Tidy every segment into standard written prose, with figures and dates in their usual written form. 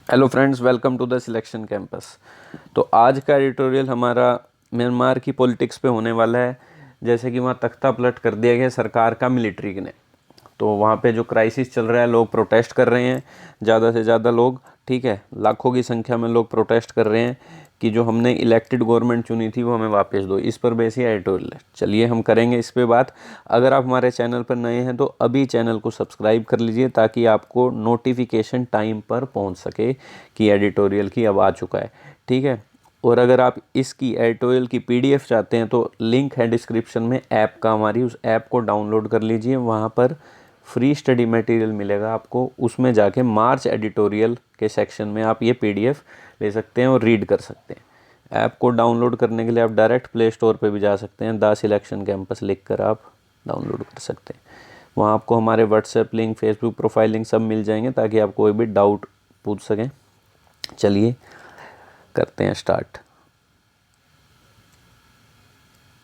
Hello friends, welcome to the selection campus. तो आज का एडिटोरियल हमारा म्यांमार की पॉलिटिक्स पे होने वाला है। जैसे कि वहाँ तख्ता पलट कर दिया गया सरकार का मिलिट्री ने। तो वहाँ पे जो क्राइसिस चल रहा है, लोग प्रोटेस्ट कर रहे हैं, ज़्यादा से ज़्यादा लोग, ठीक है, लाखों की संख्या में लोग प्रोटेस्ट कर रहे हैं कि जो हमने इलेक्टेड गवर्नमेंट चुनी थी वो हमें वापस दो। इस पर बेस ही एडिटोरियल है। चलिए हम करेंगे इस पे बात। अगर आप हमारे चैनल पर नए हैं तो अभी चैनल को सब्सक्राइब कर लीजिए ताकि आपको नोटिफिकेशन टाइम पर पहुंच सके कि एडिटोरियल की अब आ चुका है, ठीक है। और अगर आप इसकी एडिटोरियल की पीडीएफ चाहते हैं तो लिंक है डिस्क्रिप्शन में ऐप का, हमारी उस ऐप को डाउनलोड कर लीजिए। वहाँ पर फ्री स्टडी मटेरियल मिलेगा आपको, उसमें जाके मार्च एडिटोरियल के सेक्शन में आप ये पीडीएफ ले सकते हैं और रीड कर सकते हैं। ऐप को डाउनलोड करने के लिए आप डायरेक्ट प्ले स्टोर पे भी जा सकते हैं, द सिलेक्शन कैंपस लिख कर आप डाउनलोड कर सकते हैं। वहाँ आपको हमारे WhatsApp link, Facebook profile link सब मिल जाएंगे ताकि आप कोई भी डाउट पूछ सकें। चलिए करते हैं स्टार्ट।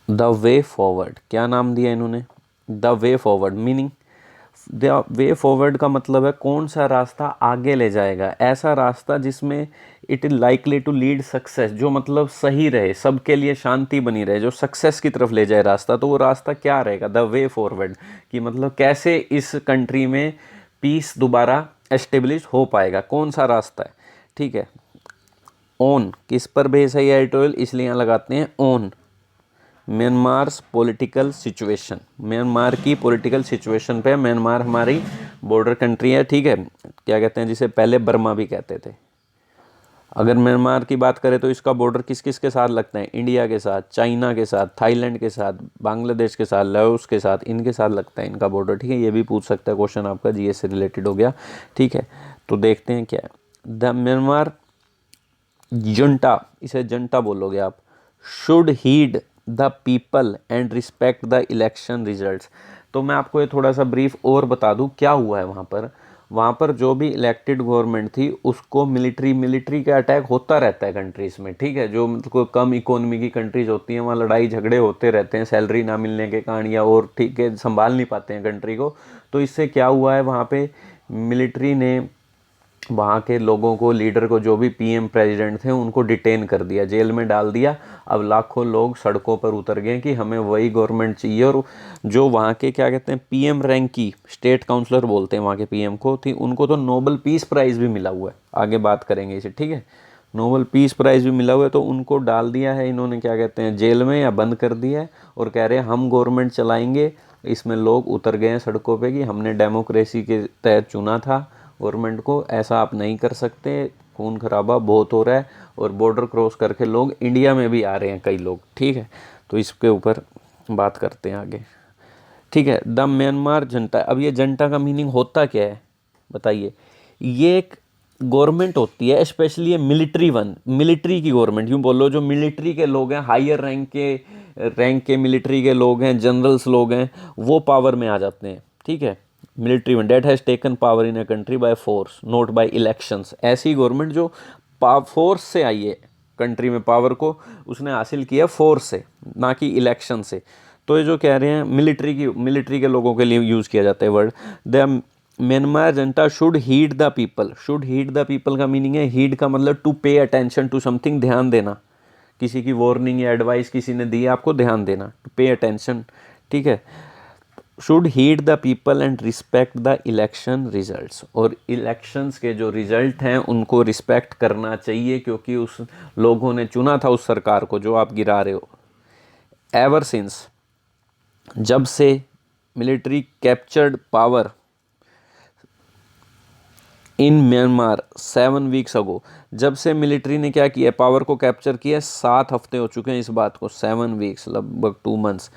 द वे फॉरवर्ड, क्या नाम दिया इन्होंने? The way forward meaning, the way forward का मतलब है कौन सा रास्ता आगे ले जाएगा, ऐसा रास्ता जिसमें it is likely to lead success, जो मतलब सही रहे, सबके लिए शांति बनी रहे, जो सक्सेस की तरफ ले जाए रास्ता। तो वो रास्ता क्या रहेगा? द वे फॉरवर्ड कि मतलब कैसे इस कंट्री में पीस दोबारा एस्टेब्लिश हो पाएगा, कौन सा रास्ता है, ठीक है। ऑन किस पर बेस है ये एडिटोरियल, इसलिए यहाँ लगाते हैं ऑन म्यांमार्स पॉलिटिकल सिचुएशन। म्यांमार की पॉलिटिकल सिचुएशन पे, म्यांमार हमारी बॉर्डर कंट्री है, ठीक है। क्या कहते हैं जिसे पहले बर्मा भी कहते थे। अगर म्यांमार की बात करें तो इसका बॉर्डर किस किस के साथ लगता है? इंडिया के साथ, चाइना के साथ, थाईलैंड के साथ, बांग्लादेश के साथ, लाओस के साथ, इनके साथ लगता है इनका बॉर्डर, ठीक है। ये भी पूछ सकता है क्वेश्चन आपका, जीएस से रिलेटेड हो गया, ठीक है। तो देखते हैं क्या है। द म्यांमार जुंटा, इसे जंटा बोलोगे आप, should heed the people and respect the election results. तो मैं आपको ये थोड़ा सा ब्रीफ और बता दूं क्या हुआ है वहाँ पर जो भी इलेक्टेड गवर्नमेंट थी उसको मिलिट्री का अटैक होता रहता है कंट्रीज में, ठीक है। जो मतलब कम इकोनॉमी की कंट्रीज होती हैं वहाँ लड़ाई झगड़े होते रहते हैं, सैलरी ना मिलने के कारण, या और ठीक है संभाल नहीं पाते हैं कंट्री को। तो इससे क्या हुआ है, वहाँ पे मिलिट्री ने वहाँ के लोगों को, लीडर को, जो भी पीएम प्रेसिडेंट थे उनको डिटेन कर दिया, जेल में डाल दिया। अब लाखों लोग सड़कों पर उतर गए कि हमें वही गवर्नमेंट चाहिए। और जो वहाँ के क्या कहते हैं पीएम रैंक की स्टेट काउंसलर बोलते हैं वहाँ के पीएम को थी, उनको तो नोबेल पीस प्राइज़ भी मिला हुआ है, आगे बात करेंगे इसे, ठीक है। नोबेल पीस प्राइज़ भी मिला हुआ है। तो उनको डाल दिया है इन्होंने, क्या कहते हैं, जेल में या बंद कर दिया है। और कह रहे हैं हम गवर्नमेंट चलाएंगे। इसमें लोग उतर गए हैं सड़कों पे कि हमने डेमोक्रेसी के तहत चुना था गवर्नमेंट को, ऐसा आप नहीं कर सकते, खून खराबा बहुत हो रहा है। और बॉर्डर क्रॉस करके लोग इंडिया में भी आ रहे हैं कई लोग, ठीक है। तो इसके ऊपर बात करते हैं आगे, ठीक है। द म्यांमार जनता, अब ये जनता का मीनिंग होता क्या है बताइए? ये एक गवर्नमेंट होती है, स्पेशली ये मिलिट्री की गवर्नमेंट, यूँ बोलो जो मिलिट्री के लोग हैं, हायर रैंक के मिलिट्री के लोग हैं, जनरल्स लोग हैं, वो पावर में आ जाते हैं, ठीक है। मिलिट्री में that has taken power in a country by force not by elections, ऐसी गवर्नमेंट जो फोर्स से आई है कंट्री में, पावर को उसने हासिल किया फोर्स से, ना कि इलेक्शन से। तो ये जो कह रहे हैं मिलिट्री के लोगों के लिए यूज़ किया जाता है word. The Myanmar junta should heed the people, should heed the people का मीनिंग है, हीड का मतलब to pay attention to something, ध्यान देना, किसी की वार्निंग या एडवाइस किसी ने दी आपको, ध्यान देना, टू पे अटेंशन, ठीक है। Should heed the people and respect the election results, और इलेक्शंस के जो रिजल्ट हैं उनको रिस्पेक्ट करना चाहिए क्योंकि उस लोगों ने चुना था उस सरकार को जो आप गिरा रहे हो। एवर सिंस, जब से military captured power in Myanmar 7 weeks ago, जब से मिलिट्री ने क्या किया, पावर को कैप्चर किया, 7 हफ्ते हो चुके हैं इस बात को, 7 वीक्स लगभग 2 months.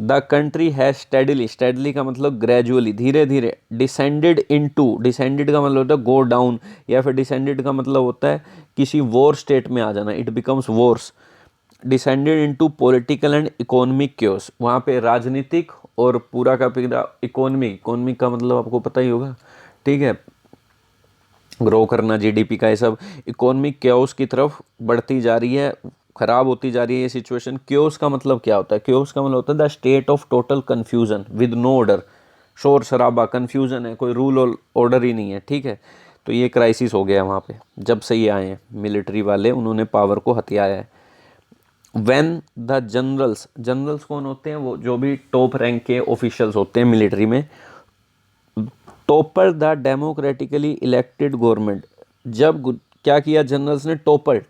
The country has steadily का मतलब ग्रेजुअली, धीरे धीरे, डिसेंडेड डिसेंडेड का मतलब होता है गो डाउन, या फिर डिसेंडेड का मतलब होता है किसी वॉर स्टेट में आ जाना, it becomes Wars. Descended into political and economic chaos, वहाँ पे राजनीतिक और पूरा का पूरा इकोनॉमिक का मतलब आपको पता ही होगा, ठीक है, ग्रो करना, जीडीपी का, ये सब इकोनॉमिक क्योस की तरफ बढ़ती जा रही है, खराब होती जा रही है ये सिचुएशन। क्योस का मतलब क्या होता है? क्योस का मतलब होता है the state of total confusion with no order, शोर शराबा, कन्फ्यूजन है, कोई रूल और ऑर्डर ही नहीं है, ठीक है। तो ये क्राइसिस हो गया वहाँ पे जब से ये आए हैं मिलिट्री वाले, उन्होंने पावर को हथियाया है। व्हेन द जनरल्स, जनरल्स कौन होते हैं, वो जो भी टॉप रैंक के ऑफिशियल्स होते हैं मिलिट्री में, topper the democratically elected government, जब क्या किया जनरल्स ने, टॉपल्ड,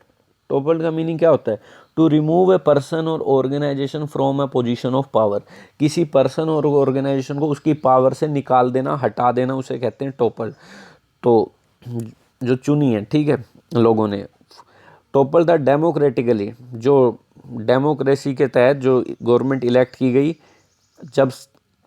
टॉपल्ड का मीनिंग क्या होता है, टू रिमूव ए पर्सन और organisation from a position of power, किसी पर्सन और ऑर्गेनाइजेशन को उसकी पावर से निकाल देना, हटा देना, उसे कहते हैं टॉपल्ड। तो जो चुनी है, ठीक है, लोगों ने, टॉपल द डेमोक्रेटिकली, जो डेमोक्रेसी के तहत जो गवर्नमेंट इलेक्ट की गई, जब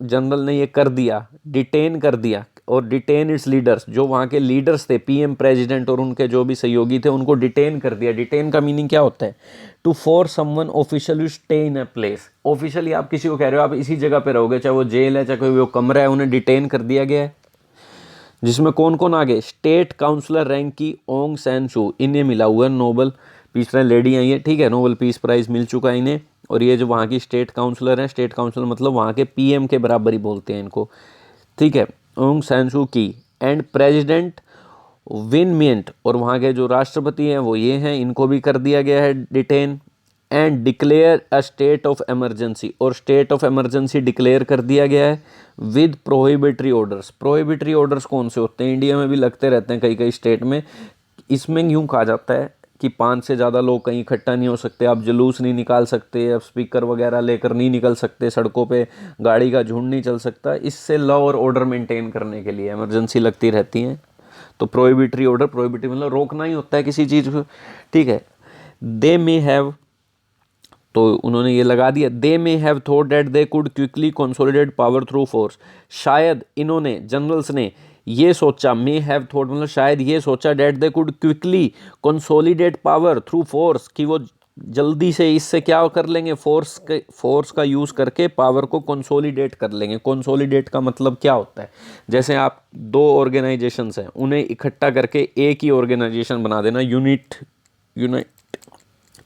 जनरल ने ये कर दिया, डिटेन कर दिया, और डिटेन इट्स लीडर्स, जो वहाँ के लीडर्स थे, पीएम, प्रेसिडेंट और उनके जो भी सहयोगी थे, उनको डिटेन कर दिया। डिटेन का मीनिंग क्या होता है, to force someone officially stay in a place, officially आप किसी को कह रहे हो आप इसी जगह पे रहोगे, चाहे वो जेल है चाहे कोई वो कमरा है, उन्हें डिटेन कर दिया गया है। जिसमें कौन कौन आ गए, स्टेट काउंसलर रैंक की ओंग सैन सू, इन्हें मिला हुआ है नोबल पीस प्राइज, लेडी आई है, ठीक है, नोबल पीस प्राइज मिल चुका है इन्हें। और ये जो वहाँ की स्टेट काउंसलर हैं, स्टेट काउंसलर मतलब वहाँ के पीएम के बराबर ही बोलते हैं इनको, ठीक है, ओंग सैन सू की। एंड प्रेसिडेंट विन मिंट, और वहाँ के जो राष्ट्रपति हैं वो ये हैं, इनको भी कर दिया गया है detain. And declare a state of emergency, और स्टेट ऑफ इमरजेंसी डिक्लेयर कर दिया गया है with prohibitory orders. Prohibitory orders कौन से होते हैं, इंडिया में भी लगते रहते हैं कई कई स्टेट में। इसमें यूँ कहा जाता है कि 5 से ज़्यादा लोग कहीं इकट्ठा नहीं हो सकते, आप जुलूस नहीं निकाल सकते, आप स्पीकर वगैरह लेकर नहीं निकल सकते, सड़कों पे गाड़ी का झुंड नहीं चल सकता। इससे लॉ और ऑर्डर मेंटेन करने के लिए इमरजेंसी लगती रहती है। तो प्रोहिबिटरी ऑर्डर, प्रोहिबिटरी मतलब रोकना ही होता है किसी चीज़ को, ठीक है। दे मे हैव, तो उन्होंने ये लगा दिया, they may have thought that they could quickly consolidate power through force, शायद इन्होंने, जनरल्स ने ये सोचा, मे हैव थॉट मतलब शायद ये सोचा, that they could quickly consolidate power through force, कि वो जल्दी से इससे क्या कर लेंगे, फोर्स का यूज़ करके पावर को कंसोलिडेट कर लेंगे। कंसोलिडेट का मतलब क्या होता है, जैसे आप 2 ऑर्गेनाइजेशंस हैं, उन्हें इकट्ठा करके एक ही ऑर्गेनाइजेशन बना देना, यूनिट,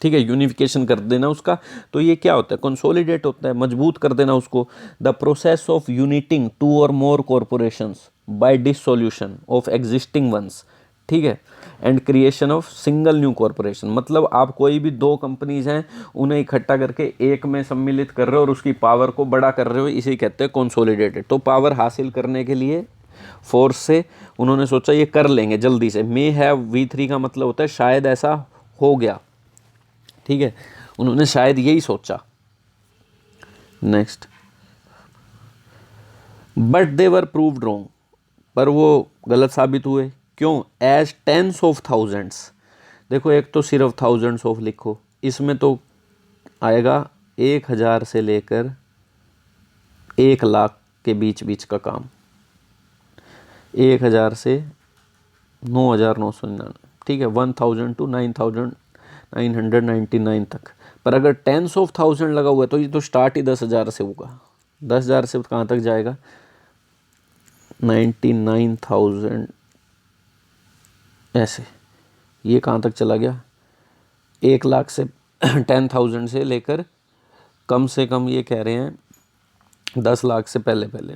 ठीक है, यूनिफिकेशन कर देना उसका। तो ये क्या होता है, कंसोलिडेट होता है, मजबूत कर देना उसको। द प्रोसेस ऑफ यूनिटिंग 2 और more corporations by dissolution of existing ones, ठीक है, and creation of single new corporation, मतलब आप कोई भी 2 कंपनीज हैं उन्हें इकट्ठा करके एक में सम्मिलित कर रहे हो और उसकी पावर को बड़ा कर रहे हो, इसे कहते हैं कंसोलिडेटेड। तो पावर हासिल करने के लिए फोर्स से उन्होंने सोचा ये कर लेंगे जल्दी से। मे हैव V3 का मतलब होता है शायद ऐसा हो गया, ठीक है, उन्होंने शायद यही सोचा। Next, but they were proved wrong, पर वो गलत साबित हुए। क्यों, एज टेंस ऑफ थाउजेंड्स, देखो एक तो सिर्फ थाउजेंड्स ऑफ लिखो, इसमें तो आएगा 1000 से लेकर 1 लाख के बीच बीच का काम, 1000 से 9999, ठीक है, 1000 to 9999 तक। पर अगर टेंस ऑफ थाउजेंड लगा हुआ है तो ये तो स्टार्ट ही 10,000 से होगा, 10,000 से कहाँ तक जाएगा, 99,000, ऐसे ये कहाँ तक चला गया, 1 लाख से 10,000 से लेकर कम से कम ये कह रहे हैं 10 लाख से पहले पहले,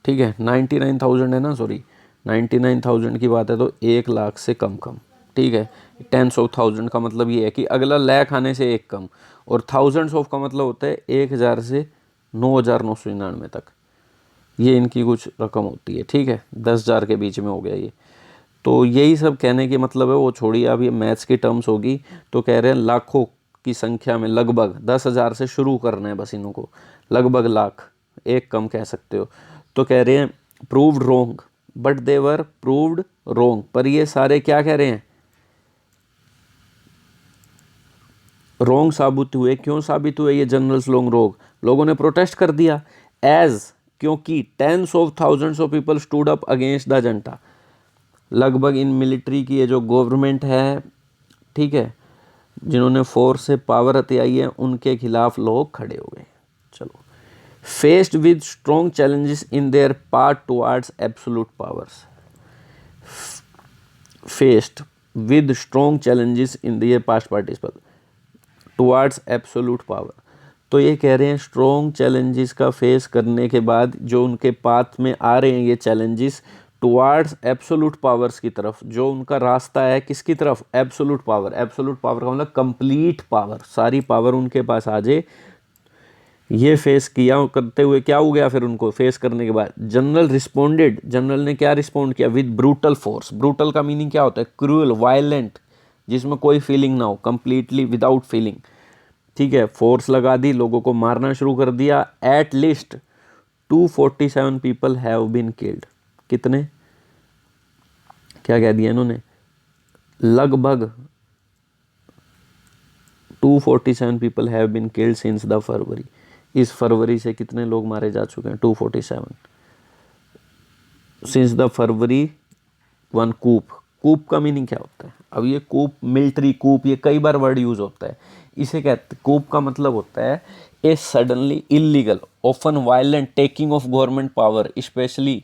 ठीक है, 99,000 है ना, सॉरी 99,000 की बात है, तो 1 लाख से कम कम, ठीक है। टेंस ऑफ थाउजेंड का मतलब ये है कि अगला लाख आने से एक कम, और थाउजेंड्स ऑफ का मतलब होता है 1000 से 9,999 तक, ये इनकी कुछ रकम होती है, ठीक है, 10,000 के बीच में हो गया ये। तो यही सब कहने की मतलब है, वो छोड़िए, अब ये मैथ्स की टर्म्स होगी। तो कह रहे हैं लाखों की संख्या में, लगभग 10,000 से शुरू करना है बस इनको, लगभग लाख, एक कम कह सकते हो। तो कह रहे हैं proved wrong, but they were proved wrong, पर ये सारे क्या कह रहे हैं, रोंग साबित हुए। क्यों साबित हुए ये जनरल्स लोगों ने प्रोटेस्ट कर दिया, एज, क्योंकि tens of thousands of people stood up against the junta, लगभग इन मिलिट्री की ये जो गवर्नमेंट है, ठीक है, जिन्होंने फोर्स से पावर हथियाई है, उनके खिलाफ लोग खड़े हो गए। चलो, faced with strong challenges in their part towards absolute powers, faced with strong challenges in their past participle towards absolute power. तो ये कह रहे हैं स्ट्रॉन्ग चैलेंजेस का फेस करने के बाद जो उनके पाथ में आ रहे हैं ये चैलेंजेस टुवार्ड्स एब्सोल्यूट पावर्स की तरफ, जो उनका रास्ता है किसकी तरफ, एब्सोल्यूट पावर। एब्सोल्यूट पावर का मतलब कंप्लीट पावर, सारी पावर उनके पास आ जाए। ये फेस किया करते हुए क्या हो गया फिर उनको फेस करने के बाद, जनरल रिस्पोंडेड, जनरल ने क्या रिस्पोंड किया, विद ब्रूटल फोर्स। ब्रूटल का मीनिंग क्या होता है, क्रूअल, वायलेंट, जिसमें कोई फीलिंग ना हो, कंप्लीटली विदाउट फीलिंग। ठीक है, फोर्स लगा दी, लोगों को मारना शुरू कर दिया। At least 247 people have been killed. कितने, क्या कह दिया इन्होंने, लगभग 247 people have been killed since the February. इस फरवरी से कितने लोग मारे जा चुके हैं, 247 सिंस द फरवरी 1 कूप। कूप का मीनिंग क्या होता है, अब ये कूप, मिलिट्री कूप, ये कई बार वर्ड यूज होता है। इसे कहते, कूप का मतलब होता है a suddenly illegal often violent taking of government power specially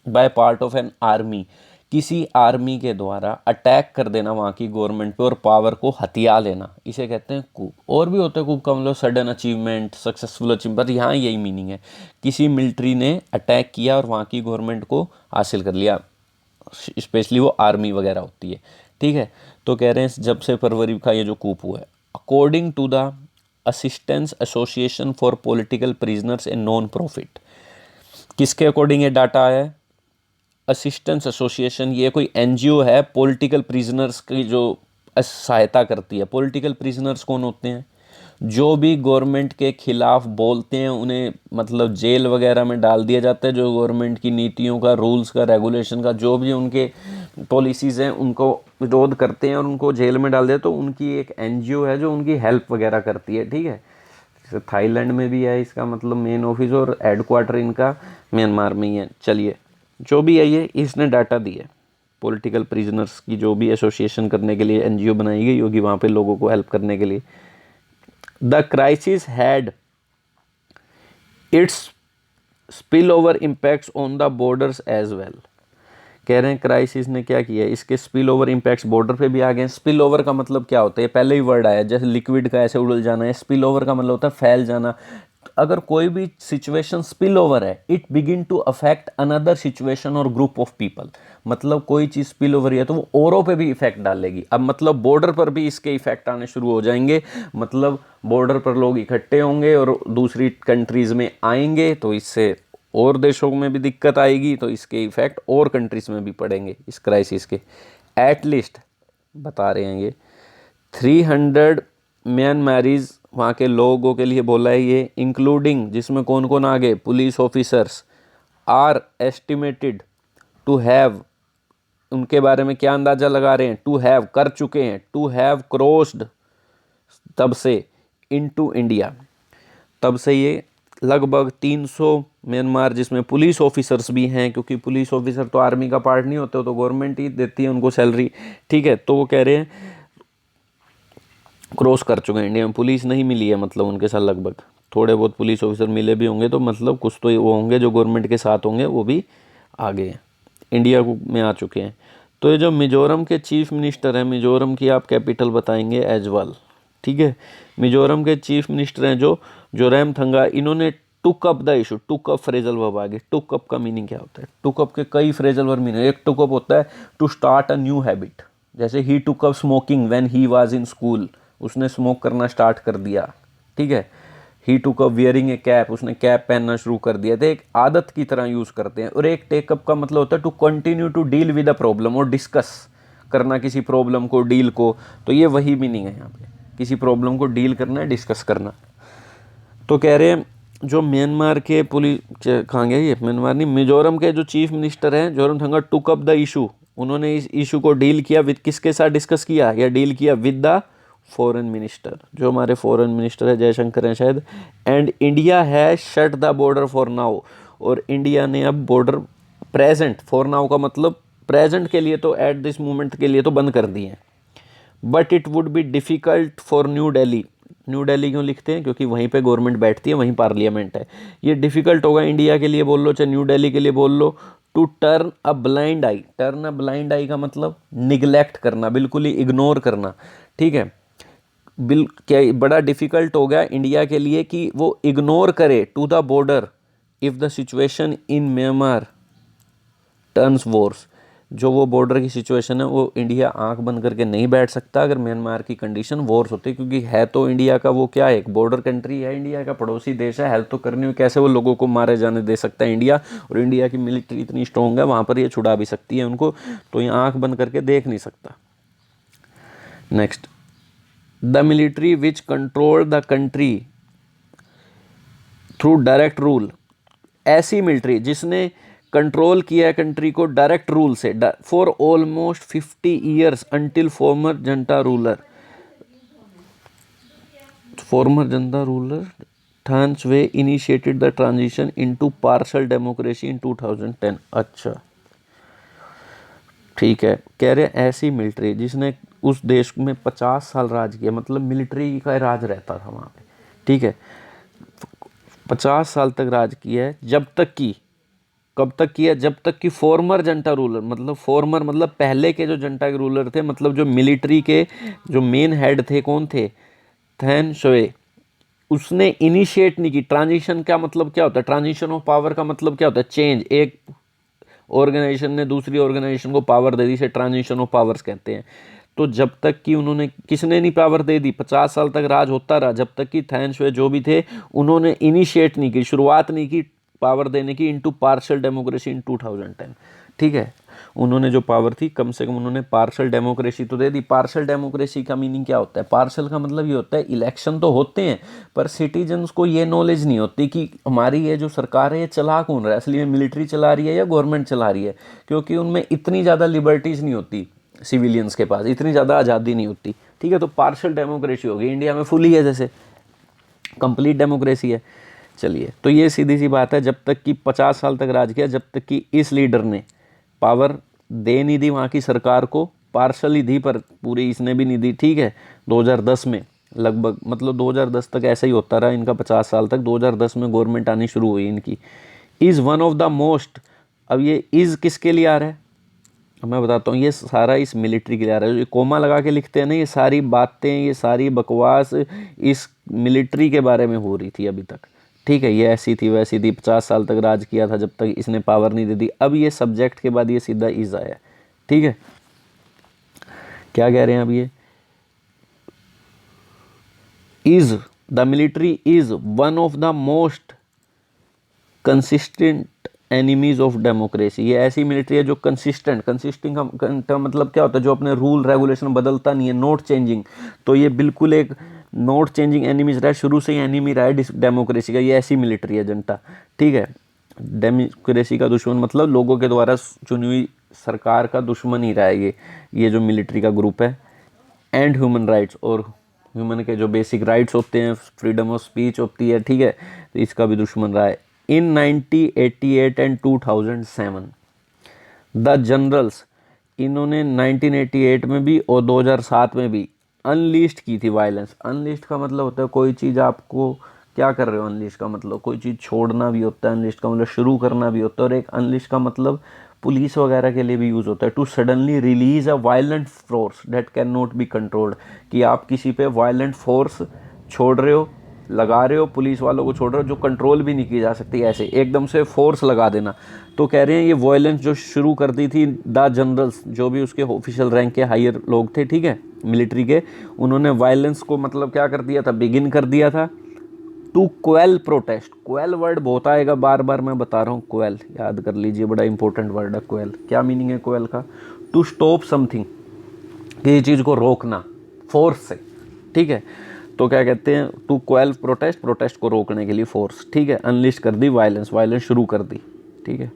by part of an army. किसी आर्मी के द्वारा अटैक कर देना वहाँ की गवर्नमेंट पे और पावर को हथिया लेना, इसे कहते हैं कूप। और भी होता है कूप का मतलब सडन अचीवमेंट, सक्सेसफुल अचीवमेंट, यहाँ यही मीनिंग है, किसी मिलिट्री ने अटैक किया और वहाँ की गवर्नमेंट को हासिल कर लिया, स्पेशली वो आर्मी वगैरह होती है। ठीक है, तो कह रहे हैं जब से फरवरी का ये जो कूप हुआ है, according to the assistance association for political prisoners a non profit. किसके अकॉर्डिंग ये डाटा है, असिस्टेंस एसोसिएशन, ये कोई एनजीओ है पॉलिटिकल प्रिजनर्स की जो सहायता करती है। पॉलिटिकल प्रिजनर्स कौन होते हैं, जो भी गवर्नमेंट के खिलाफ बोलते हैं उन्हें मतलब जेल वगैरह में डाल दिया जाता है। जो गवर्नमेंट की नीतियों का, रूल्स का, रेगुलेशन का, जो भी उनके पॉलिसीज़ हैं उनको विरोध करते हैं और उनको जेल में डाल दिया, तो उनकी एक एनजीओ है जो उनकी हेल्प वगैरह करती है। ठीक है, जैसे थाईलैंड में भी है इसका मतलब मेन ऑफिस, और हेडक्वार्टर इनका म्यांमार में ही है। चलिए, जो भी है ये इसने डाटा दिया, पॉलिटिकल प्रिजनर्स की जो भी एसोसिएशन करने के लिए एनजीओ बनाई गई होगी वहाँ पे लोगों को हेल्प करने के लिए। The crisis had its spill over impacts on the borders as well. कह रहे हैं क्राइसिस ने क्या किया, इसके स्पिल ओवर इम्पैक्ट्स बॉर्डर पे भी आ गए। स्पिल ओवर का मतलब क्या होता है, पहले ही वर्ड आया, जैसे लिक्विड का ऐसे उड़ल जाना है। स्पिल ओवर का मतलब होता है फैल जाना। अगर कोई भी सिचुएशन स्पिल ओवर है, it begin to affect another situation और ग्रुप ऑफ पीपल। मतलब कोई चीज़ स्पिल ओवर है तो वो औरों पे भी इफेक्ट डालेगी। अब मतलब बॉर्डर पर भी इसके इफेक्ट आने शुरू हो जाएंगे। मतलब बॉर्डर पर लोग इकट्ठे होंगे और दूसरी कंट्रीज़ में आएंगे, तो इससे और देशों में भी दिक्कत आएगी, तो इसके इफेक्ट और कंट्रीज़ में भी पड़ेंगे इस क्राइसिस के। एटलीस्ट बता रहे हैं ये 300 म्यांमारीज वहाँ के लोगों के लिए बोला है ये, इंक्लूडिंग जिसमें कौन कौन आ गए, police officers, are estimated to have, उनके बारे में क्या अंदाज़ा लगा रहे हैं, टू हैव कर चुके हैं, टू हैव क्रॉस्ड तब से, इनटू इंडिया, तब से ये लगभग 300 म्यांमार, जिसमें पुलिस ऑफिसर्स भी हैं, क्योंकि पुलिस ऑफिसर तो आर्मी का पार्ट नहीं होते, तो गवर्नमेंट ही देती है उनको सैलरी। ठीक है, तो वो कह रहे हैं क्रॉस कर चुके हैं इंडिया में। पुलिस नहीं मिली है मतलब उनके साथ, लगभग थोड़े बहुत पुलिस ऑफिसर मिले भी होंगे, तो मतलब कुछ तो वो होंगे जो गवर्नमेंट के साथ होंगे, वो भी आ गए हैं, इंडिया में आ चुके हैं। तो ये जो मिजोरम के चीफ मिनिस्टर हैं, मिजोरम की आप कैपिटल बताएंगे एजवाल। ठीक है, मिजोरम के चीफ मिनिस्टर हैं जो जोरमथंगा, इन्होंने took up the issue. Took up phrasal verb आ गई। टुक अप का मीनिंग क्या होता है, टुक अप के कई फ्रेजल वर्ब मीनिंग। एक टुक अप होता है to start a new habit, जैसे he took up smoking when he was in school, उसने स्मोक करना स्टार्ट कर दिया। ठीक है, he took up wearing a cap, उसने कैप पहनना शुरू कर दिया। तो एक आदत की तरह यूज़ करते हैं। और एक टेकअप का मतलब होता है to continue to deal with a problem, और डिस्कस करना किसी प्रॉब्लम को, डील को। तो ये वही मीनिंग है यहाँ पे, किसी प्रॉब्लम को डील करना है, डिस्कस करना। तो कह रहे हैं जो म्यांमार के पुलिस, कहाँ गया ये, म्यांमार नहीं, मिजोरम के जो चीफ मिनिस्टर हैं जोरमथंगा, टुक अप द इशू, उन्होंने इस इशू को डील किया विद, किसके साथ डिस्कस किया या डील किया, विद द फॉरेन मिनिस्टर, जो हमारे फॉरेन मिनिस्टर है जयशंकर हैं शायद। एंड इंडिया है shut the border for now, और इंडिया ने अब बॉर्डर प्रेजेंट, फॉर नाउ का मतलब प्रेजेंट के लिए, तो एट दिस मोमेंट के लिए तो बंद कर दिए हैं। But it would be difficult for new Delhi, new Delhi क्यों लिखते हैं, क्योंकि वहीं पे गवर्नमेंट बैठती है, वहीं पार्लियामेंट है। ये डिफ़िकल्ट होगा इंडिया के लिए बोल लो, चाहे न्यू दिल्ली के लिए बोल लो, to turn a blind eye. Turn a blind eye का मतलब निगलेक्ट करना, बिल्कुल ही इग्नोर करना। ठीक है, क्या बड़ा डिफ़िकल्ट हो गया इंडिया के लिए कि वो इग्नोर करे to the border if the situation in Myanmar turns wars, जो वो बॉर्डर की सिचुएशन है वो इंडिया आंख बंद करके नहीं बैठ सकता अगर म्यांमार की कंडीशन वॉर्स होती, क्योंकि है तो इंडिया का वो क्या है, एक बॉर्डर कंट्री है, इंडिया का पड़ोसी देश है, हेल्प तो करनी हो, कैसे वो लोगों को मारे जाने दे सकता है इंडिया, और इंडिया की मिलिट्री इतनी स्ट्रॉन्ग है वहाँ पर ये छुड़ा भी सकती है उनको, तो ये आंख बंद करके देख नहीं सकता। Next, the military which control the country through direct rule, ऐसी मिलिट्री जिसने कंट्रोल किया कंट्री को डायरेक्ट रूल से for almost 50 years until farmer Janata ruler थान स्वे initiated the transition into partial democracy in 2010। अच्छा ठीक है, कह रहे हैं ऐसी मिलिट्री जिसने उस देश में 50 साल राज किया, मतलब मिलिट्री का राज रहता था वहाँ पे, ठीक है, 50 साल तक राज किया है, जब तक कि, कब तक किया, जब तक कि फॉर्मर जनता रूलर, मतलब फॉर्मर मतलब पहले के जो जनता के रूलर थे, मतलब जो मिलिट्री के जो मेन हेड थे कौन थे, थैन शोए, उसने इनिशिएट नहीं की। ट्रांजिशन का मतलब क्या होता है, ट्रांजिशन ऑफ पावर का मतलब क्या होता है, चेंज, एक ऑर्गेनाइजेशन ने दूसरी ऑर्गेनाइजेशन को पावर दे दी, इसे ट्रांजिशन ऑफ पावर्स कहते हैं। तो जब तक कि उन्होंने, किसने नहीं पावर दे दी, 50 साल तक राज होता रहा, जब तक कि थैन शोए जो भी थे उन्होंने इनिशिएट नहीं की, शुरुआत नहीं की पावर देने की इनटू पार्शियल डेमोक्रेसी इन 2010, ठीक है, उन्होंने जो पावर थी कम से कम उन्होंने पार्शियल डेमोक्रेसी तो दे दी। पार्शियल डेमोक्रेसी का मीनिंग क्या होता है, पार्शियल का मतलब ये होता है इलेक्शन तो होते हैं पर सिटीजन्स को ये नॉलेज नहीं होती कि हमारी ये जो सरकार है ये चला कौन रहा है, असली में मिलिट्री चला रही है या गवर्नमेंट चला रही है, क्योंकि उनमें इतनी ज़्यादा लिबर्टीज़ नहीं होती, सिविलियंस के पास इतनी ज़्यादा आज़ादी नहीं होती, ठीक है, तो पार्शियल डेमोक्रेसी होगी, इंडिया में फुली है, जैसे कंप्लीट डेमोक्रेसी है। चलिए, तो ये सीधी सी बात है, जब तक कि 50 साल तक राज किया, जब तक कि इस लीडर ने पावर दे नहीं दी वहाँ की सरकार को, पार्शली दी पर पूरी इसने भी नहीं दी, ठीक है, 2010 में लगभग, मतलब 2010 तक ऐसा ही होता रहा इनका, 50 साल तक, 2010 में गवर्नमेंट आनी शुरू हुई इनकी। Is one of the most, अब ये इज़ किसके लिए आ रहा है, मैं बताता हूँ, ये सारा इस मिलिट्री के लिए आ रहा है, जो कोमा लगा के लिखते हैं ना, ये सारी बातें, ये सारी बकवास इस मिलिट्री के बारे में हो रही थी अभी तक, ठीक है, ये ऐसी थी वैसी थी, 50 साल तक राज किया था जब तक इसने पावर नहीं दे दी। अब ये सब्जेक्ट के बाद ये सीधा इज आया, ठीक है, क्या कह रहे हैं अब ये, is the military is one of the most consistent enemies of democracy, ये ऐसी मिलिट्री है जो कंसिस्टेंट, कंसिस्टिंग का मतलब क्या होता है, जो अपने रूल रेगुलेशन बदलता नहीं है, नॉट चेंजिंग, तो ये बिल्कुल एक नॉट चेंजिंग एनिमीज रहा है, शुरू से ही एनिमी रहा है डेमोक्रेसी का, ये ऐसी मिलिट्री है जनता, ठीक है, डेमोक्रेसी का दुश्मन मतलब लोगों के द्वारा चुनी हुई सरकार का दुश्मन ही रहा है ये जो मिलिट्री का ग्रुप है। एंड ह्यूमन राइट्स, और ह्यूमन के जो बेसिक राइट्स होते हैं, फ्रीडम ऑफ स्पीच होती है, ठीक है, तो इसका भी दुश्मन रहा है। इन 1988 एंड 2007 द जनरल्स, इन्होंने 1988 में भी और 2007 में भी अनलिस्ट की थी वायलेंस। अनलिस्ट का मतलब होता है कोई चीज़ आपको क्या कर रहे हो, अनलिस्ट का मतलब कोई चीज़ छोड़ना भी होता है, अनलिस्ट का मतलब शुरू करना भी होता है, और एक अनलिस्ट का मतलब पुलिस वगैरह के लिए भी यूज़ होता है, to suddenly release a violent force that can not be controlled, कि आप किसी पे वायलेंट फोर्स छोड़ रहे हो, लगा रहे हो, पुलिस वालों को छोड़ रहे हो जो कंट्रोल भी नहीं की जा सकती, ऐसे एकदम से फोर्स लगा देना। तो कह रहे हैं ये वायलेंस जो शुरू कर दी थी द जनरल्स, जो भी उसके ऑफिशियल रैंक के हायर लोग थे, ठीक है, मिलिट्री के, उन्होंने वायलेंस को मतलब क्या कर दिया था, बिगिन कर दिया था, to quell protest. Quell word बहुत आएगा बार बार, मैं बता रहा हूँ, क्वेल याद कर लीजिए, बड़ा इंपॉर्टेंट वर्ड है क्वेल। क्या मीनिंग है क्वेल का, टू स्टॉप समथिंग, किसी चीज़ को रोकना फोर्स से, ठीक है, तो क्या कहते हैं, टू क्वेल प्रोटेस्ट, प्रोटेस्ट को रोकने के लिए फोर्स, ठीक है, अनलिस्ट कर दी वायलेंस, वायलेंस शुरू कर दी, ठीक है।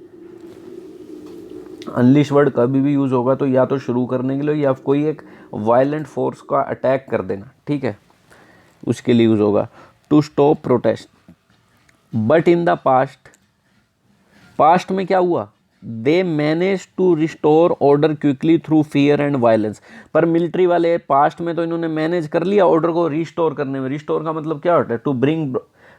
अनलिस्ट वर्ड कभी भी यूज़ होगा तो या तो शुरू करने के लिए या कोई एक वायलेंट फोर्स का अटैक कर देना, ठीक है, उसके लिए यूज़ होगा। To stop protest, but in the past, past में क्या हुआ, they manage to restore order quickly through fear and violence. पर मिलिट्री वाले पास्ट में तो इन्होंने मैनेज कर लिया ऑर्डर को रिस्टोर करने में। रिस्टोर का मतलब क्या होता है, to bring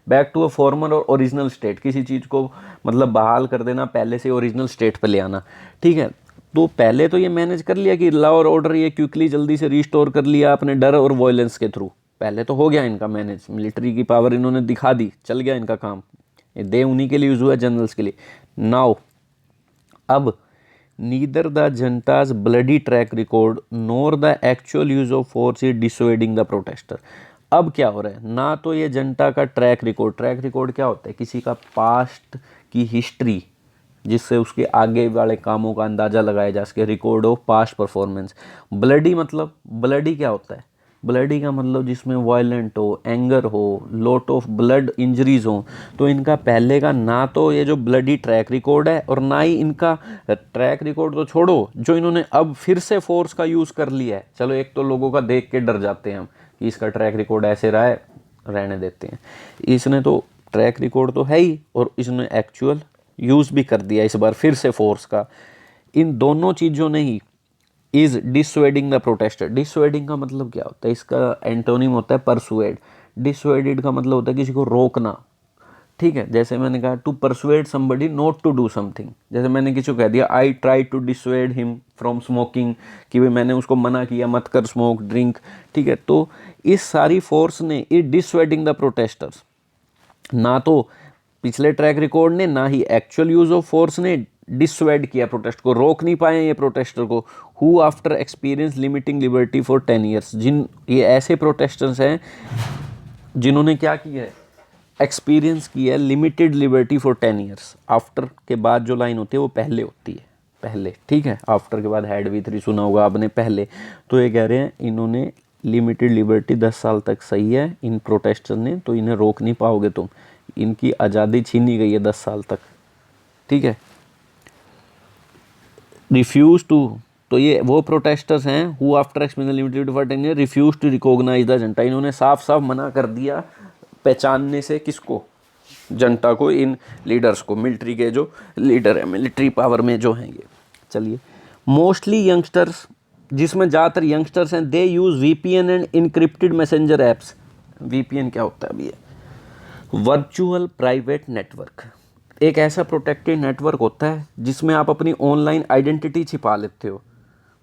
back to a former और ओरिजिनल स्टेट, किसी चीज़ को मतलब बहाल कर देना, पहले से ओरिजिनल स्टेट पे ले आना, ठीक है। तो पहले तो ये मैनेज कर लिया कि लॉ और ऑर्डर ये क्विकली जल्दी से रिस्टोर कर लिया अपने डर और वायलेंस के थ्रू, पहले तो हो गया इनका मैनेज, मिलिट्री की पावर इन्होंने दिखा दी, चल गया इनका काम, ये दे उन्हीं के लिए यूज़ हुआ, जनरल्स के लिए। नाउ अब neither the junta's bloody track record nor the actual use of force is dissuading the protester. अब क्या हो रहा है, ना तो ये जनता का ट्रैक रिकॉर्ड क्या होता है, किसी का पास्ट की हिस्ट्री जिससे उसके आगे वाले कामों का अंदाज़ा लगाया जा सके, record of past performance. Bloody मतलब, ब्लडी क्या होता है, ब्लडी का मतलब जिसमें वायलेंट हो, एंगर हो, लॉट ऑफ ब्लड इंजरीज हो। तो इनका पहले का ना तो ये जो ब्लडी ट्रैक रिकॉर्ड है और ना ही इनका ट्रैक रिकॉर्ड तो छोड़ो, जो इन्होंने अब फिर से फोर्स का यूज़ कर लिया है। चलो एक तो लोगों का देख के डर जाते हैं हम कि इसका ट्रैक रिकॉर्ड ऐसे रहा है, रहने देते हैं। इसने तो ट्रैक रिकॉर्ड तो है ही और इसने एक्चुअल यूज़ भी कर दिया इस बार फिर से फोर्स का। इन दोनों चीज़ों ने ही इज डिसवेडिंग द प्रोटेस्टर। डिसवेडिंग का मतलब क्या होता है, इसका एंटोनिम होता है परसुएड। डिसवेडेड का मतलब होता है किसी को रोकना, ठीक है। जैसे मैंने कहा to persuade somebody not to do something, जैसे मैंने किसी को कह दिया I try to dissuade him from smoking, कि भाई मैंने उसको मना किया मत कर स्मोक ड्रिंक, ठीक है। तो इस सारी फोर्स ने इज डिसवेडिंग द प्रोटेस्टर्स। ना तो पिछले ट्रैक रिकॉर्ड ने ना ही एक्चुअल यूज ऑफ फोर्स ने डिसवेड किया प्रोटेस्ट को, रोक नहीं पाए ये प्रोटेस्टर को। Who after experience limiting liberty for 10 years, जिन ये ऐसे प्रोटेस्टर्स हैं जिन्होंने क्या किया है, एक्सपीरियंस किया है limited liberty for 10 years. After के बाद जो लाइन होती है वो पहले होती है, पहले, ठीक है। आफ्टर के बाद हैड वी 3 सुना होगा आपने, पहले। तो ये कह रहे हैं इन्होंने लिमिटेड लिबर्टी 10 साल तक सही है इन प्रोटेस्टर ने, तो इन्हें रोक नहीं पाओगे तुम, इनकी आज़ादी छीनी गई है 10 साल तक, ठीक है। रिफ्यूज टू, तो ये वो प्रोटेस्टर्स हैं who after experience limited for 10 year refuse to recognise the junta. इन्होंने साफ साफ मना कर दिया पहचानने से, किसको, जनता को, इन लीडर्स को, मिलिट्री के जो लीडर है, मिलिट्री पावर में जो हैं ये। चलिए, मोस्टली यंगस्टर्स, जिसमें ज़्यादातर यंगस्टर्स हैं, they use VPN and encrypted messenger apps. VPN क्या होता है अभी, ये वर्चुअल प्राइवेट नेटवर्क, एक ऐसा प्रोटेक्टेड नेटवर्क होता है जिसमें आप अपनी ऑनलाइन आइडेंटिटी छिपा लेते हो,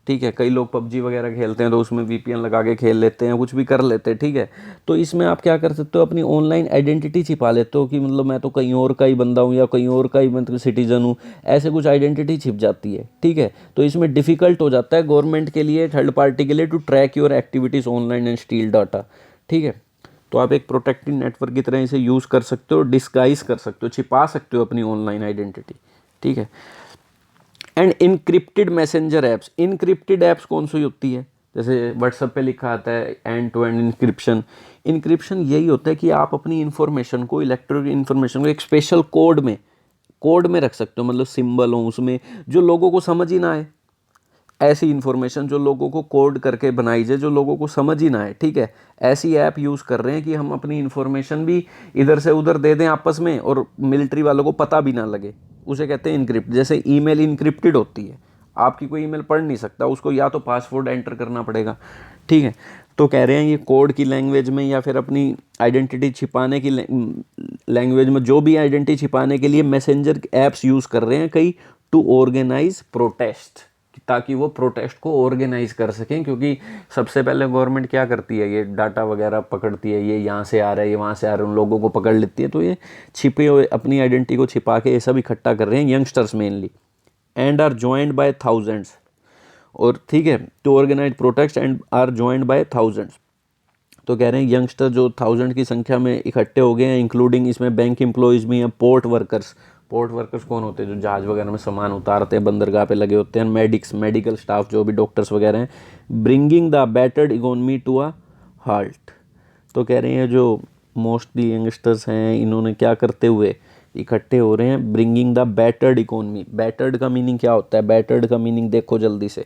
ठीक है। कई लोग पबजी वगैरह खेलते हैं तो उसमें वीपीएन लगा के खेल लेते हैं, कुछ भी कर लेते हैं, ठीक है। तो इसमें आप क्या कर सकते हो, अपनी ऑनलाइन आइडेंटिटी छिपा लेते हो कि मतलब मैं तो कहीं और का ही बंदा हूँ या कहीं और का ही मतलब सिटीजन हूँ, ऐसे कुछ आइडेंटिटी छिप जाती है, ठीक है। तो इसमें डिफ़िकल्ट हो जाता है गवर्नमेंट के लिए, थर्ड पार्टी के लिए, to track your activities online and steal data, ठीक है। तो आप एक प्रोटेक्टेड नेटवर्क की तरह इसे यूज़ कर सकते हो, डिस्गाइज कर सकते हो, छिपा सकते हो अपनी ऑनलाइन आइडेंटिटी, ठीक है। And encrypted messenger apps, encrypted apps कौन सी होती है, जैसे व्हाट्सएप पे लिखा आता है end to end encryption. Encryption यही होता है कि आप अपनी इन्फॉर्मेशन को, इलेक्ट्रॉनिक इन्फॉर्मेशन को एक स्पेशल कोड में रख सकते हो, मतलब सिंबल हो उसमें जो लोगों को समझ ही ना आए, ऐसी इन्फॉर्मेशन जो लोगों को कोड करके बनाई जाए, जो लोगों को समझ ही ना आए, ठीक है। ऐसी ऐप यूज़ कर रहे हैं कि हम अपनी इन्फॉर्मेशन भी इधर से उधर दे दें आपस में और मिलिट्री वालों को पता भी ना लगे, उसे कहते हैं इनक्रिप्ट। जैसे ईमेल इनक्रिप्टेड होती है, आपकी कोई ईमेल पढ़ नहीं सकता, उसको या तो पासवर्ड एंटर करना पड़ेगा, ठीक है। तो कह रहे हैं ये कोड की लैंग्वेज में या फिर अपनी आइडेंटिटी छिपाने की लैंग्वेज में, जो भी आइडेंटिटी छिपाने के लिए मैसेंजर ऐप्स यूज़ कर रहे हैं कई, टू ऑर्गेनाइज प्रोटेस्ट, ताकि वो प्रोटेस्ट को ऑर्गेनाइज कर सकें। क्योंकि सबसे पहले गवर्नमेंट क्या करती है, ये डाटा वगैरह पकड़ती है, ये यहाँ से आ रहा है, ये वहाँ से आ रहा है, उन लोगों को पकड़ लेती है। तो ये छिपे हुए अपनी आइडेंटिटी को छिपा के ये सब इकट्ठा कर रहे हैं youngsters mainly, and are joined by thousands, और ठीक है, to organise protest and are joined by thousands. तो कह रहे हैं यंगस्टर जो 1000 की संख्या में इकट्ठे हो गए हैं, इंक्लूडिंग इसमें बैंक एम्प्लॉयज़ भी हैं, पोर्ट वर्कर्स। पोर्ट वर्कर्स कौन होते हैं, जो जहाज़ वगैरह में सामान उतारते हैं, बंदरगाह पे लगे होते हैं। मेडिकल स्टाफ जो भी डॉक्टर्स वगैरह हैं। Bringing the battered economy to a halt. तो कह रहे हैं जो मोस्टली यंगस्टर्स हैं, इन्होंने क्या करते हुए इकट्ठे हो रहे हैं, bringing the battered economy. Battered का मीनिंग क्या होता है, बैटर्ड का मीनिंग देखो जल्दी से।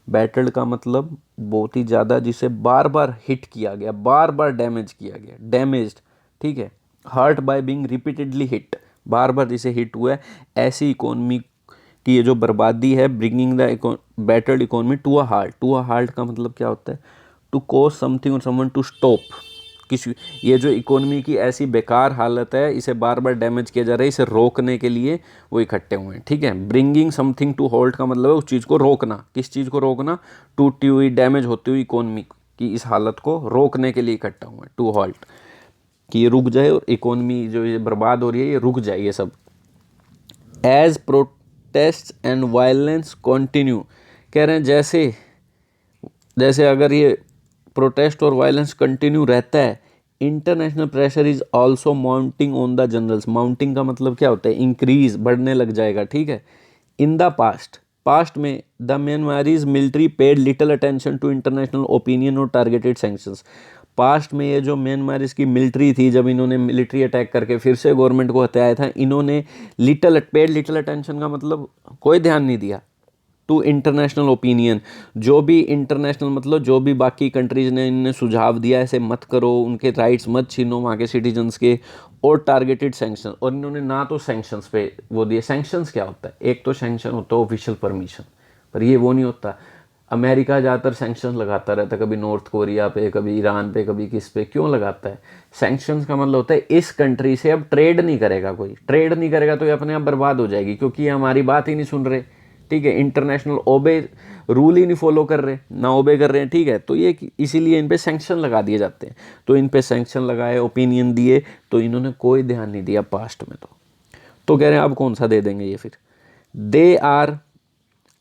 बैटर्ड का मतलब बहुत ही ज़्यादा, जिसे बार बार हिट किया गया, बार बार डैमेज किया गया, डैमेज्ड, ठीक है। Hurt by being repeatedly hit, बार बार जिसे हिट हुआ है, ऐसी इकोनॉमी की ये जो बर्बादी है, bringing the battered economy to a halt. To a halt का मतलब क्या होता है, टू कॉज समथिंग और समवन टू स्टॉप। किसी, ये जो इकोनॉमी की ऐसी बेकार हालत है, इसे बार बार डैमेज किया जा रहा है, इसे रोकने के लिए वो इकट्ठे हुए हैं, ठीक है। ब्रिंगिंग समथिंग टू हॉल्ट का मतलब है उस चीज़ को रोकना। किस चीज़ को रोकना, टूटी हुई, डैमेज होती हुई इकोनॉमी की इस हालत को रोकने के लिए इकट्ठा हुए हैं, टू हॉल्ट, कि ये रुक जाए और इकोनॉमी जो ये बर्बाद हो रही है ये रुक जाए ये सब। प्रोटेस्ट एंड वायलेंस कंटिन्यू, कह रहे हैं जैसे जैसे अगर ये प्रोटेस्ट और वायलेंस कंटिन्यू रहता है, international pressure is also mounting on the generals. Mounting का मतलब क्या होता है, इंक्रीज, बढ़ने लग जाएगा, ठीक है। इन द पास्ट में the Myanmar's military paid little attention to international opinion और टारगेटेड सैंक्शंस। पास्ट में ये जो म्यांमारीज की मिलिट्री थी, जब इन्होंने मिलिट्री अटैक करके फिर से गवर्नमेंट को हटाया था, इन्होंने लिटिल अटेंशन का मतलब कोई ध्यान नहीं दिया टू इंटरनेशनल ओपिनियन। जो भी इंटरनेशनल मतलब जो भी बाकी कंट्रीज ने इन्हें सुझाव दिया ऐसे मत करो, उनके राइट्स मत छीनो वहाँ के सिटीजन्स के, और टारगेटेड सैंक्शन। और इन्होंने ना तो सैंक्शंस पे वो दिए। सैंक्शंस क्या होता है, एक तो सैंक्शन होता है ऑफिशियल परमिशन, पर ये वो नहीं होता। अमेरिका ज़्यादातर सैंक्शंस लगाता रहता है, कभी नॉर्थ कोरिया पे, कभी ईरान पे, कभी किस पे। क्यों लगाता है? सैंक्शंस का मतलब होता है इस कंट्री से अब ट्रेड नहीं करेगा, कोई ट्रेड नहीं करेगा तो ये अपने आप बर्बाद हो जाएगी, क्योंकि ये हमारी बात ही नहीं सुन रहे, ठीक है। इंटरनेशनल ओबे रूल ही नहीं फॉलो कर रहे, ना ओबे कर रहे हैं, ठीक है। तो ये इसीलिए इन पे सैंक्शन लगा दिए जाते हैं। तो इन पे सैंक्शन लगाए, ओपिनियन दिए, तो इन्होंने कोई ध्यान नहीं दिया पास्ट में। तो कह रहे हैं अब कौन सा दे देंगे ये फिर। They are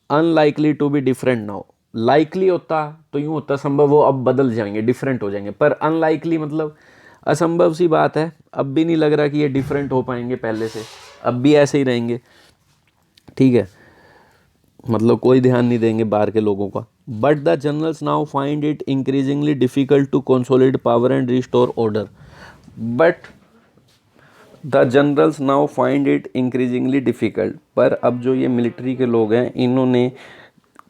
unlikely to be different now. Likely होता तो यूँ होता संभव वो अब बदल जाएंगे, डिफरेंट हो जाएंगे, पर अनलाइकली मतलब असंभव सी बात है। अब भी नहीं लग रहा कि ये डिफरेंट हो पाएंगे पहले से, अब भी ऐसे ही रहेंगे, ठीक है। मतलब कोई ध्यान नहीं देंगे बाहर के लोगों का। But the generals now find it increasingly difficult to consolidate power and restore order. But the generals now find it increasingly difficult, पर अब जो ये मिलिट्री के लोग हैं इन्होंने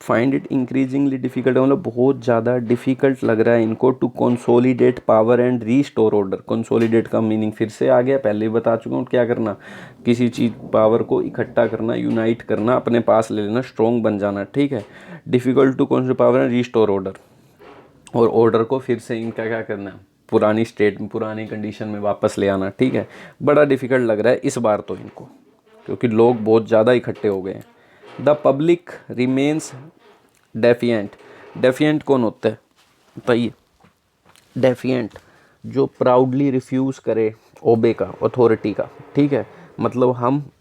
फाइंड इट इंक्रीजिंगली डिफिकल्ट मतलब बहुत ज़्यादा डिफिकल्ट लग रहा है इनको to consolidate power and restore order. Consolidate का मीनिंग फिर से आ गया, पहले ही बता चुका हूँ। क्या करना, किसी चीज़ पावर को इकट्ठा करना, यूनाइट करना, अपने पास ले लेना, स्ट्रॉन्ग बन जाना, ठीक है। Difficult to consolidate power and restore order, और ऑर्डर को फिर से इनका क्या करना है, पुरानी स्टेट में, पुरानी कंडीशन में वापस ले आना, ठीक है। बड़ा डिफिकल्ट लग रहा है इस बार तो इनको, क्योंकि लोग बहुत ज़्यादा इकट्ठे हो गए हैं। The public remains defiant. Defiant कौन होता है बताइए? डेफिएंट जो प्राउडली रिफ्यूज़ करे ओबे का, अथॉरिटी का, ठीक है। मतलब हम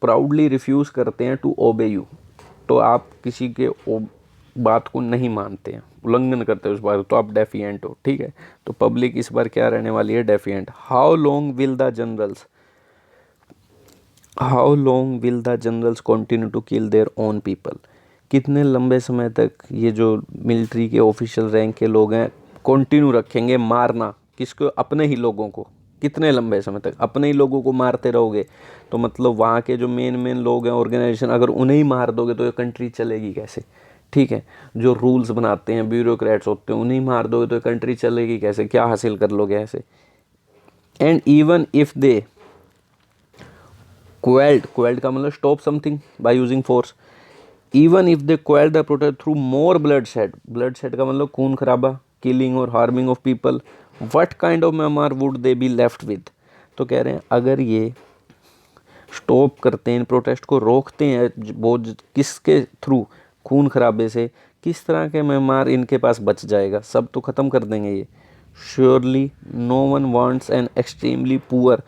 प्राउडली रिफ्यूज़ करते हैं टू ओबे यू, तो आप किसी के बात को नहीं मानते हैं, उल्लंघन करते हैं उस बात, तो आप डेफिएंट हो, ठीक है। तो पब्लिक इस बार क्या रहने वाली है, defiant. How long will the generals continue to kill their own people. कितने लंबे समय तक ये जो मिलिट्री के ऑफिशियल रैंक के लोग हैं कंटिन्यू रखेंगे मारना किसको, अपने ही लोगों को। कितने लंबे समय तक अपने ही लोगों को मारते रहोगे, तो मतलब वहाँ के जो मेन लोग हैं ऑर्गेनाइजेशन, अगर उन्हें ही मार दोगे तो ये कंट्री चलेगी कैसे, ठीक है। जो रूल्स बनाते हैं ब्यूरोक्रेट्स होते हैं, उन्हें ही मार दोगे तो ये कंट्री चलेगी कैसे, क्या हासिल कर लोगे ऐसे। And even if they quelled का मतलब stop something by using force. Even if they quelled the protest through more bloodshed का मतलब खून खराबा, किलिंग और harming of people, what kind of Myanmar would they be left with. तो कह रहे हैं अगर ये स्टॉप करते हैं, इन प्रोटेस्ट को रोकते हैं बहुत, किसके थ्रू, खून खराबे से, किस तरह के म्यांमार इनके पास बच जाएगा, सब तो ख़त्म कर देंगे ये। Surely no one wants an extremely poor.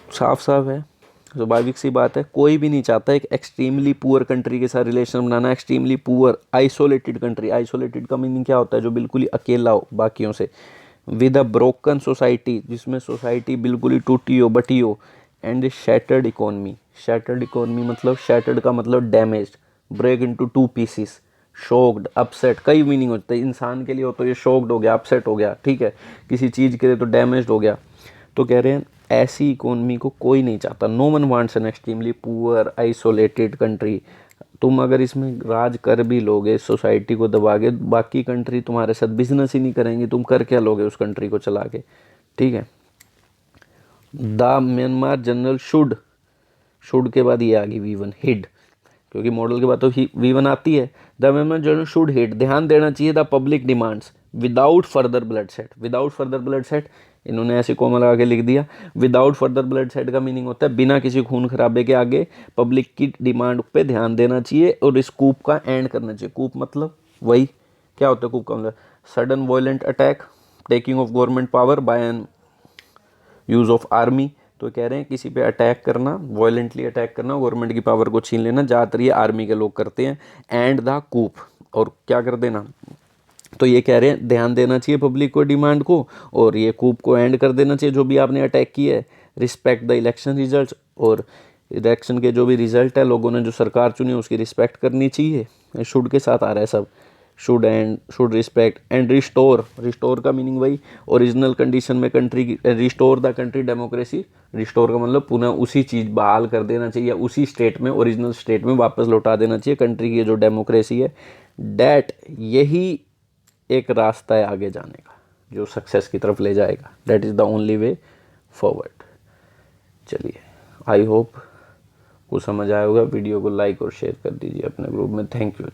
साफ साफ है, स्वाभाविक सी बात है, कोई भी नहीं चाहता एक एक्सट्रीमली पुअर कंट्री के साथ रिलेशन बनाना। Extremely poor, isolated country. Isolated का मीनिंग क्या होता है, जो बिल्कुल ही अकेला हो बाकियों से। विद अ ब्रोकन सोसाइटी, जिसमें सोसाइटी बिल्कुल ही टूटी हो, बटी हो। And shattered economy. Shattered economy मतलब, शैटर्ड का मतलब damaged, break into two pieces, shocked, upset, कई मीनिंग होते हैं। इंसान के लिए हो तो ये शॉक्ड हो गया, अपसेट हो गया, ठीक है। किसी चीज़ के लिए तो डैमेज्ड हो गया। तो कह रहे हैं ऐसी इकोनॉमी को कोई नहीं चाहता। No one wants an extremely poor isolated country. तुम अगर इसमें राज कर भी लोगे, सोसाइटी को दबा के, बाकी कंट्री तुम्हारे साथ बिजनेस ही नहीं करेंगी, तुम कर क्या लोगे उस कंट्री को चला के, ठीक है। द म्यांमार जनरल शुड के बाद ये आ गई V1, हिड, क्योंकि मॉडल के बाद तो V1 आती है। The Myanmar general should heed, ध्यान देना चाहिए the public demands without further bloodshed. Without further bloodshed इन्होंने ऐसे कोमा लगा के लिख दिया। विदाउट फर्दर ब्लडशेड का मीनिंग होता है बिना किसी खून खराबे के आगे पब्लिक की डिमांड पे ध्यान देना चाहिए और इस कूप का एंड करना चाहिए। कूप मतलब वही क्या होता है, कूप का मतलब sudden violent attack, taking of government power by an use of army. तो कह रहे हैं किसी पे अटैक करना, वायलेंटली अटैक करना, गवर्नमेंट की पावर को छीन लेना, ज़्यादातर ये आर्मी के लोग करते हैं। एंड द कूप, और क्या कर देना, तो ये कह रहे हैं ध्यान देना चाहिए पब्लिक को डिमांड को, और ये कूप को एंड कर देना चाहिए जो भी आपने अटैक किया है। रिस्पेक्ट द इलेक्शन रिजल्ट, और इलेक्शन के जो भी रिजल्ट है, लोगों ने जो सरकार चुनी उसकी रिस्पेक्ट करनी चाहिए। शुड के साथ आ रहा है सब, should and should respect and restore. Restore का मीनिंग वही ओरिजिनल कंडीशन में कंट्री की, restore the country democracy. Restore का मतलब पुनः उसी चीज़ बहाल कर देना चाहिए, उसी स्टेट में, ओरिजिनल स्टेट में वापस लौटा देना चाहिए कंट्री की जो डेमोक्रेसी है। डैट, यही एक रास्ता है आगे जाने का जो सक्सेस की तरफ ले जाएगा। That is the only way forward. चलिए, आई होप को समझ आया होगा। वीडियो को लाइक और शेयर कर दीजिए अपने ग्रुप में। Thank you.